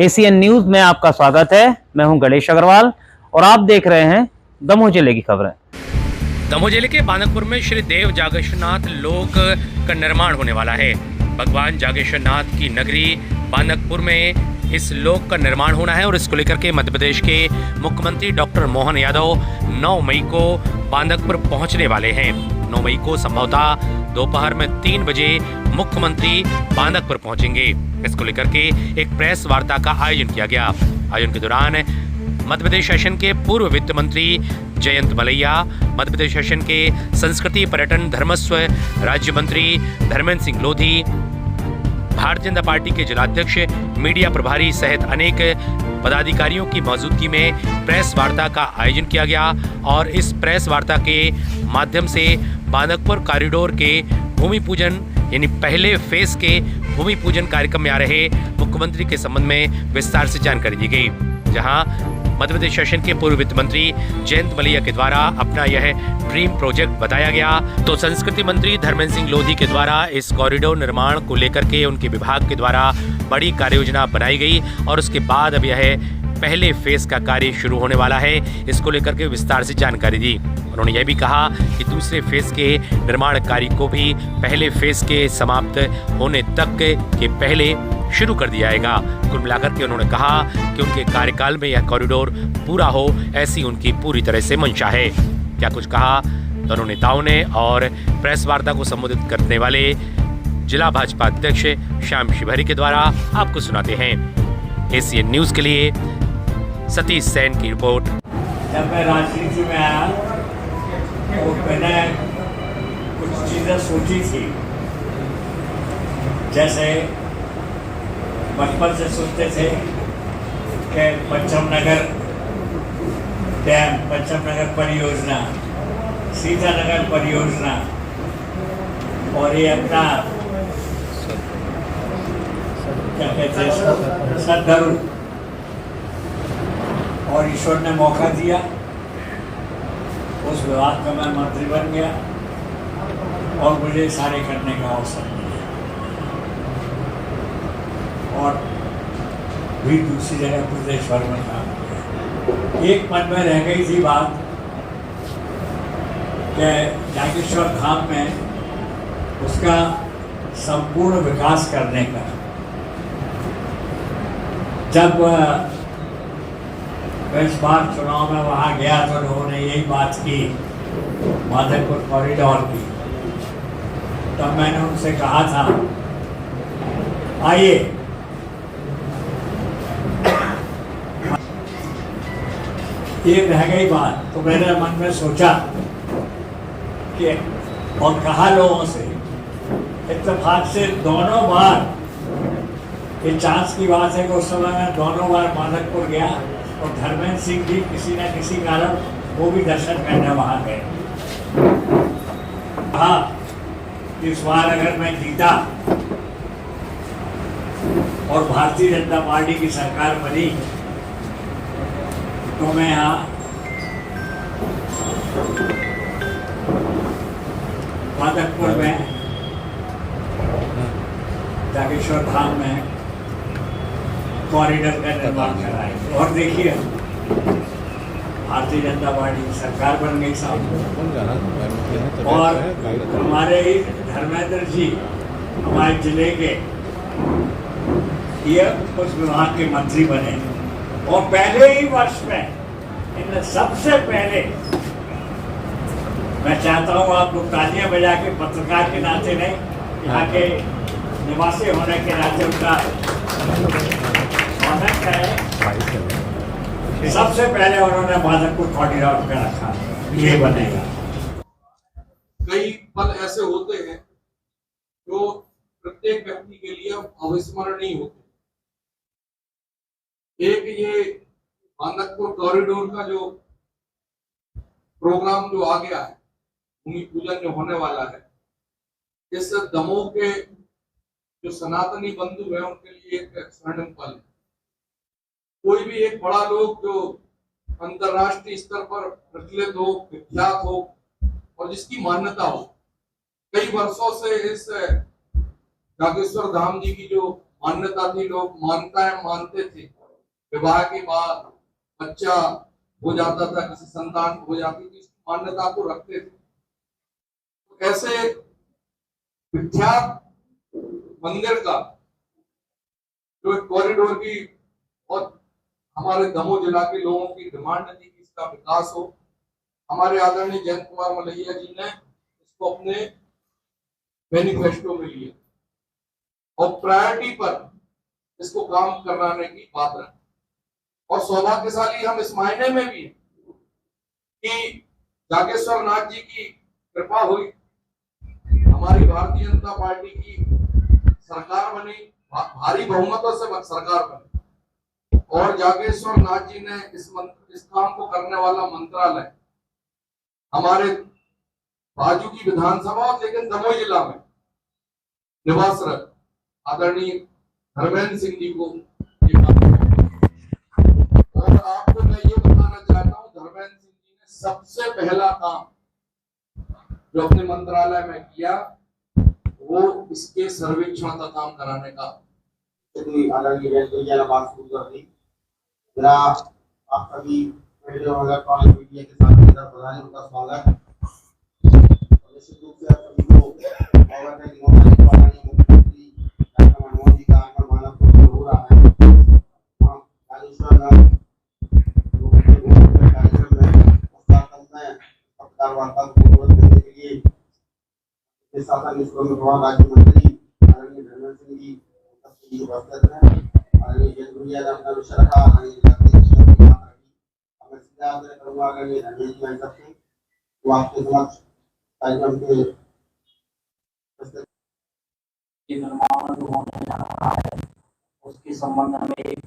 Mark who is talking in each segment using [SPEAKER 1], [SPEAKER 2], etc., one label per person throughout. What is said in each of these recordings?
[SPEAKER 1] ACN news में आपका स्वागत है। मैं हूं गणेश अग्रवाल और आप देख रहे हैं दमोह जिले की खबरें।
[SPEAKER 2] दमोह जिले के बानकपुर में श्री देव जागेश्वरनाथ लोक का निर्माण होने वाला है। भगवान जागेश्वरनाथ की नगरी बानकपुर में इस लोक का निर्माण होना है और इसको लेकर के मध्य प्रदेश के मुख्यमंत्री डॉक्टर मोहन यादव 9 मई को बानकपुर पहुंचने वाले हैं। 9 मई को संभवतः दोपहर में 3 बजे मुख्यमंत्री बानकपुर पहुंचेंगे। इसको लेकर के एक प्रेस वार्ता का आयोजन किया गया। आयोजन के दौरान मध्य प्रदेश शासन के पूर्व वित्त मंत्री जयंत मलैया, मध्य प्रदेश शासन के संस्कृति पर्यटन धर्मस्व राज्य मंत्री धर्मेंद्र सिंह लोधी, भारतीय जनता पार्टी के जिलाध्यक्ष, मीडिया प्रभारी सहित अनेक पदाधिकारियों की मौजूदगी में प्रेस वार्ता का आयोजन किया गया और इस प्रेस वार्ता के माध्यम से बानकपुर कॉरिडोर के भूमि पूजन यानी पहले फेज के भूमि पूजन कार्यक्रम में आ रहे मुख्यमंत्री के संबंध में विस्तार से जानकारी दी गई, जहां मध्य प्रदेश शासन के पूर्व वित्त मंत्री जयंत मलैया के द्वारा अपना यह ड्रीम प्रोजेक्ट बताया गया। तो संस्कृति मंत्री धर्मेंद्र सिंह लोधी के द्वारा इस कॉरिडोर निर्माण को लेकर के उनके विभाग के द्वारा बड़ी कार्ययोजना बनाई गई और उसके बाद अब यह पहले फेज का कार्य शुरू होने वाला है। इसको लेकर के विस्तार से जानकारी दी। उन्होंने यह भी कहा कि दूसरे फेज के निर्माण कार्य को भी पहले फेज के समाप्त होने तक के पहले शुरू कर दिया जाएगा। कुल मिलाकर के उन्होंने कहा कि उनके कार्यकाल में यह कॉरिडोर पूरा हो, ऐसी उनकी पूरी तरह से मंशा है। क्या कुछ कहा दोनों नेताओं ने और प्रेस वार्ता को संबोधित करने वाले जिला भाजपा अध्यक्ष श्याम शिवहरी के द्वारा आपको सुनाते हैं। एसीएन न्यूज के लिए सतीश सेन की रिपोर्ट।
[SPEAKER 3] जब मैं राजनीति में आया तो मैंने कुछ चीज़ें सोची थी, जैसे बचपन से सोचते थे कि पंचम नगर डैम, पंचम नगर परियोजना, सीता नगर परियोजना और ये अपना क्या कहते हैं सदगरु, और ईश्वर ने मौका दिया, उस विभाग का मैं मंत्री बन गया और मुझे सारे करने का अवसर मिला और भी दूसरी जगह प्रदेश भर में काम किया। एक मन में रह गई थी बात कि जागेश्वर धाम में उसका संपूर्ण विकास करने का। जब मैं इस बार चुनाव में वहाँ गया तो लोगों ने यही बात की बानकपुर कॉरिडोर की, तब मैंने उनसे कहा था आइए ये रह गई बात। तो मैंने मन में सोचा कि और कहा लोगों से, इत्तेफाक से दोनों बार, ये चांस की बात है कि उस समय मैं दोनों बार बानकपुर गया और धर्मेंद्र सिंह भी किसी न किसी कारण वो भी दर्शन करने वहाँ गए। कहा कि इस बार अगर मैं जीता और भारतीय जनता पार्टी की सरकार बनी तो मैं यहाँ बानकपुर में जागेश्वर धाम में कॉरिडोर का निर्माण कराएंगे। और देखिए भारतीय जनता पार्टी की सरकार बन गई साहब और हमारे ही धर्मेंद्र जी हमारे जिले के ये उस विभाग के मंत्री बने और पहले ही वर्ष में इन सबसे पहले मैं चाहता हूँ आप लोग तालियां बजा के, पत्रकार के नाते नहीं, यहाँ के निवासी होने के नाते उनका ऑनर है। सबसे पहले उन्होंने बानकपुर कॉरिडोर का रखा, ये बनेगा।
[SPEAKER 4] कई पल ऐसे होते हैं जो प्रत्येक व्यक्ति के लिए अविस्मरणीय होते हैं। एक ये बानकपुर कॉरिडोर का जो प्रोग्राम जो आ गया है, भूमि पूजन जो होने वाला है, इस दमोह के जो सनातनी बंधु हैं उनके लिए एक स्वर्णिम पल है। कोई भी एक बड़ा लोग जो अंतरराष्ट्रीय स्तर पर प्रचलित हो, विख्यात हो और जिसकी मान्यता हो, कई वर्षों से इस जागेश्वर धाम जी की जो मान्यता थी, लोग मानते थे। विवाह के बाद बच्चा हो जाता था, किसी संतान हो जाती थी, मान्यता को रखते थे। तो ऐसे विख्यात मंदिर का जो कॉरिडोर की और हमारे दमोह जिला के लोगों की डिमांड थी कि इसका विकास हो, हमारे आदरणीय जयंत कुमार मलैया जी ने इसको अपने मैनिफेस्टो में लिया और प्रायोरिटी पर इसको काम कराने की बात रखी। और सौभाग्यशाली हम इस मायने में भी कि जागेश्वर नाथ जी की कृपा हुई, हमारी भारतीय जनता पार्टी की सरकार बनी, भारी बहुमतों से सरकार बनी और जागेश्वर नाथ जी ने इस काम को करने वाला मंत्रालय हमारे बाजू की विधानसभा लेकिन दमोह जिला में निवासरत आदरणीय धर्मेंद्र सिंह जी को ये और आपको मैं ये बताना चाहता हूँ, धर्मेंद्र सिंह जी ने सबसे पहला काम जो अपने मंत्रालय में किया वो इसके सर्वेक्षण का काम कराने का।
[SPEAKER 5] बात शुरू कर दी। मेरा आप सभी इलेक्ट्रॉनिक मीडिया के साथ प्रधान उनका स्वागत। निश्चित रूप से आप सभी को अवगत है कि मुख्यमंत्री डॉक्टर मनमोहन जी का आगमन मानवपुर में हो रहा है। जागेश्वर कार्यक्रम में पत्रकार वार्ता को संबोधित करने के लिए शासन राज्य मंत्री आदरणीय धर्मेंद्र सिंह जी उपस्थित हैं। आदरणीय जयपुरिया ने अपना विषय रखा, करूंगा आदरणीय धर्मेंद्र जी सबसे तो आपके समक्ष कार्यक्रम के निर्माण जो होने जा रहा है उसके संबंध में एक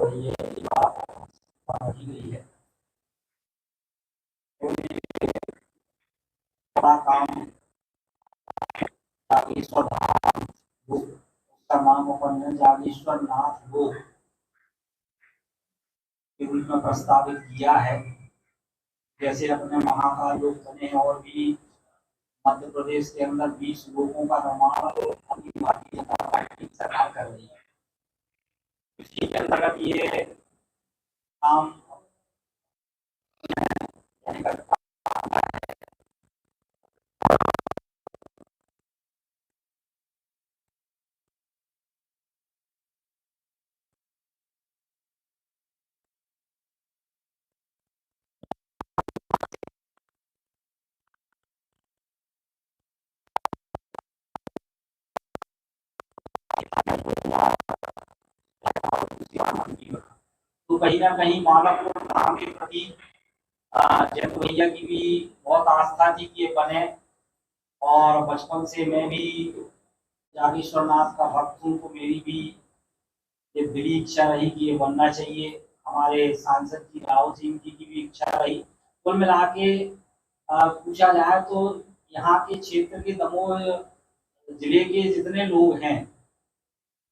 [SPEAKER 5] गई है। बड़ा काम जागेश्वर धाम उसका नाम अपन जागेश्वर नाथ लोक के रूप में प्रस्तावित किया है। जैसे अपने महाकाल लोक बने और भी मध्य प्रदेश के अंदर 20 लोगों का निर्माण भारतीय जनता पार्टी सरकार कर रही है। इसी के अंतर्गत ये काम तो कहीं ना कहीं मानवपुर धाम के प्रति जयंत भैया की भी बहुत आस्था थी कि ये बने और बचपन से मैं भी जागेश्वर नाथ का भक्त हूँ, तो मेरी भी ये दिली इच्छा रही कि ये बनना चाहिए। हमारे सांसद जी राहुल सिंह जी की भी इच्छा रही। कुल मिला के पूछा जाए तो यहाँ के क्षेत्र के दमोह जिले के जितने लोग हैं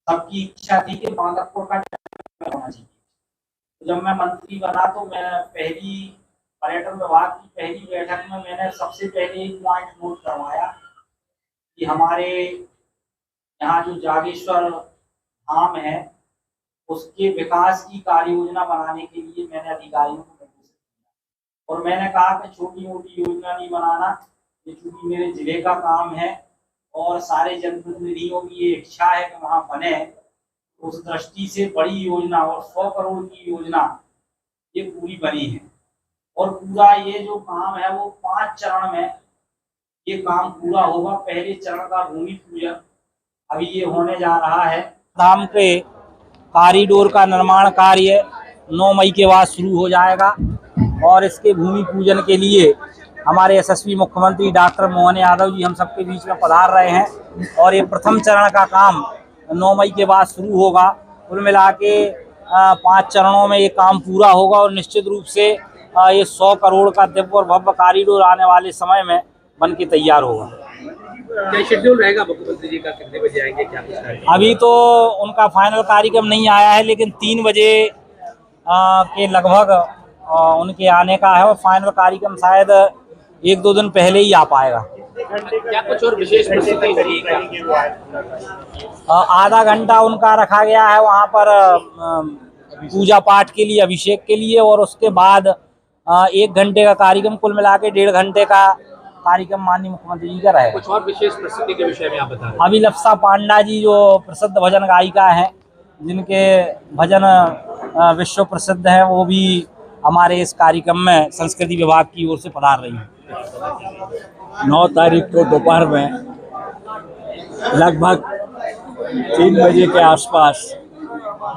[SPEAKER 5] सबकी इच्छा थी कि बांदकपुर का होना चाहिए। तो जब मैं मंत्री बना तो मैं पहली पर्यटन विभाग की पहली बैठक में मैंने सबसे पहले एक पॉइंट नोट करवाया कि हमारे यहाँ जो जागेश्वर धाम है उसके विकास की कार्य योजना बनाने के लिए मैंने अधिकारियों को निर्देशित किया और मैंने कहा कि छोटी मोटी योजना नहीं बनाना, ये चूंकि मेरे जिले का काम है और सारे जनप्रतिनिधियों की ये इच्छा है कि वहाँ बने, उस दृष्टि से बड़ी योजना और 100 करोड़ की योजना ये पूरी बनी है। और पूरा ये जो काम है वो 5 चरण में ये काम पूरा होगा। पहले चरण का भूमि पूजन अभी ये होने जा रहा है।
[SPEAKER 6] धाम के कॉरिडोर का निर्माण कार्य 9 मई के बाद शुरू हो जाएगा और इसके भूमि पूजन के लिए हमारे यशस्वी मुख्यमंत्री डॉक्टर मोहन यादव जी हम सबके बीच में पधार रहे हैं और ये प्रथम चरण का काम 9 मई के बाद शुरू होगा। कुल मिला के 5 चरणों में ये काम पूरा होगा और निश्चित रूप से ये 100 करोड़ का दिव्य और भव्य कॉरिडोर आने वाले समय में बन के तैयार होगा।
[SPEAKER 2] क्या शेड्यूल रहेगा मुख्यमंत्री जी का, कितने बजे आएंगे, क्या कुछ रहेगा?
[SPEAKER 6] अभी तो उनका फाइनल कार्यक्रम नहीं आया है लेकिन 3 बजे के लगभग उनके आने का है और फाइनल कार्यक्रम शायद 1-2 दिन पहले ही आ पाएगा।
[SPEAKER 2] क्या कुछ और विशेष प्रस्तुति होगी क्या?
[SPEAKER 6] आधा घंटा उनका रखा गया है वहाँ पर पूजा पाठ के लिए, अभिषेक के लिए, और उसके बाद 1 घंटे का कार्यक्रम, कुल मिला के 1.5 घंटे का कार्यक्रम माननीय मुख्यमंत्री जी का रहेगा।
[SPEAKER 2] कुछ और विशेष प्रस्तुति के विषय में आप बता रहे हैं?
[SPEAKER 6] अभिलप्सा पांडा जी जो प्रसिद्ध भजन गायिका हैं, जिनके भजन विश्व प्रसिद्ध हैं, वो भी हमारे इस कार्यक्रम में संस्कृति विभाग की ओर से पधार रही हैं।
[SPEAKER 3] 9 तारीख को दोपहर में लगभग 3 बजे के आसपास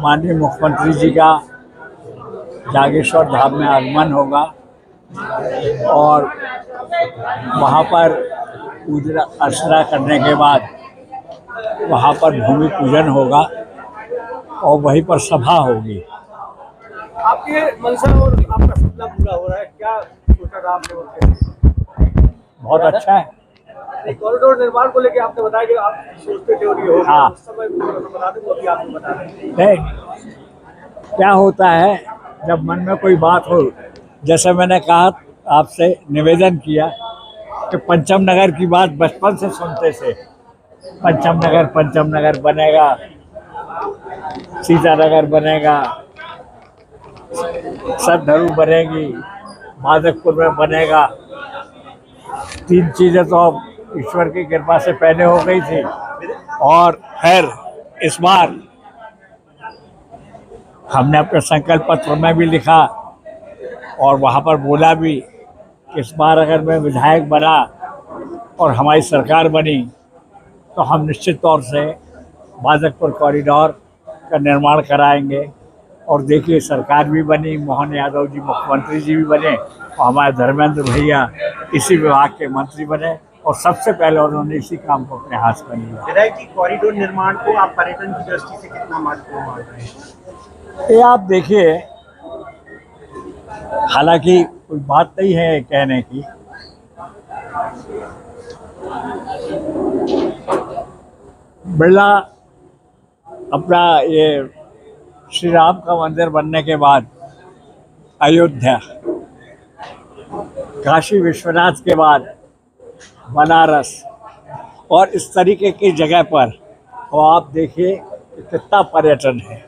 [SPEAKER 3] माननीय मुख्यमंत्री जी का जागेश्वर धाम में आगमन होगा और वहाँ पर पूजा अर्चना करने के बाद वहाँ पर भूमि पूजन होगा और वहीं पर सभा होगी।
[SPEAKER 7] आपके मनसा और आपका सपना पूरा हो रहा है, क्या सोचा था आपने उसके?
[SPEAKER 3] बहुत अच्छा है।
[SPEAKER 7] कॉरिडोर निर्माण को लेकर आपने बताया कि आप सोचते थे और ये होगा,
[SPEAKER 3] हाँ।
[SPEAKER 7] उस समय बता दें तो अभी आपको बता दें।
[SPEAKER 3] नहीं, क्या होता है जब मन में कोई बात हो, जैसे मैंने कहा आपसे निवेदन किया कि पंचम नगर की बात बचपन से सुनते थे, पंचम नगर बनेगा, सीता नगर बनेगा, सदधरू बनेगी, माधवपुर में बनेगा। 3 चीज़ें तो अब ईश्वर की कृपा से पहले हो गई थी और खैर इस बार हमने अपने संकल्प पत्र में भी लिखा और वहाँ पर बोला भी कि इस बार अगर मैं विधायक बना और हमारी सरकार बनी तो हम निश्चित तौर से माधवपुर कॉरिडोर का निर्माण कराएंगे। और देखिए सरकार भी बनी, मोहन यादव जी मुख्यमंत्री जी भी बने और हमारे धर्मेंद्र भैया इसी विभाग के मंत्री बने और सबसे पहले उन्होंने इसी काम को अपने हाथ में लिया।
[SPEAKER 7] विधायक जी, कॉरिडोर निर्माण को आप पर्यटन की दृष्टि से कितना महत्वपूर्ण मान रहे हैं?
[SPEAKER 3] ये आप देखिए, हालांकि कोई बात नहीं है कहने की, बिरला अपना ये श्री राम का मंदिर बनने के बाद अयोध्या, काशी विश्वनाथ के बाद बनारस और इस तरीके की जगह पर तो आप देखिए कितना पर्यटन है।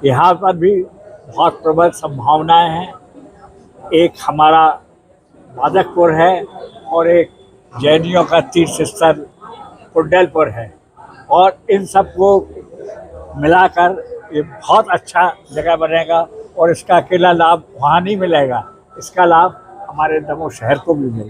[SPEAKER 3] यहाँ पर भी बहुत प्रबल संभावनाएं हैं। एक हमारा माधवपुर है और एक जैनियों का तीर्थ स्थल कुंडलपुर है और इन सब को मिलाकर ये बहुत अच्छा जगह बनेगा और इसका अकेला लाभ वहाँ नहीं मिलेगा, इसका लाभ हमारे दमोह शहर को भी मिलेगा।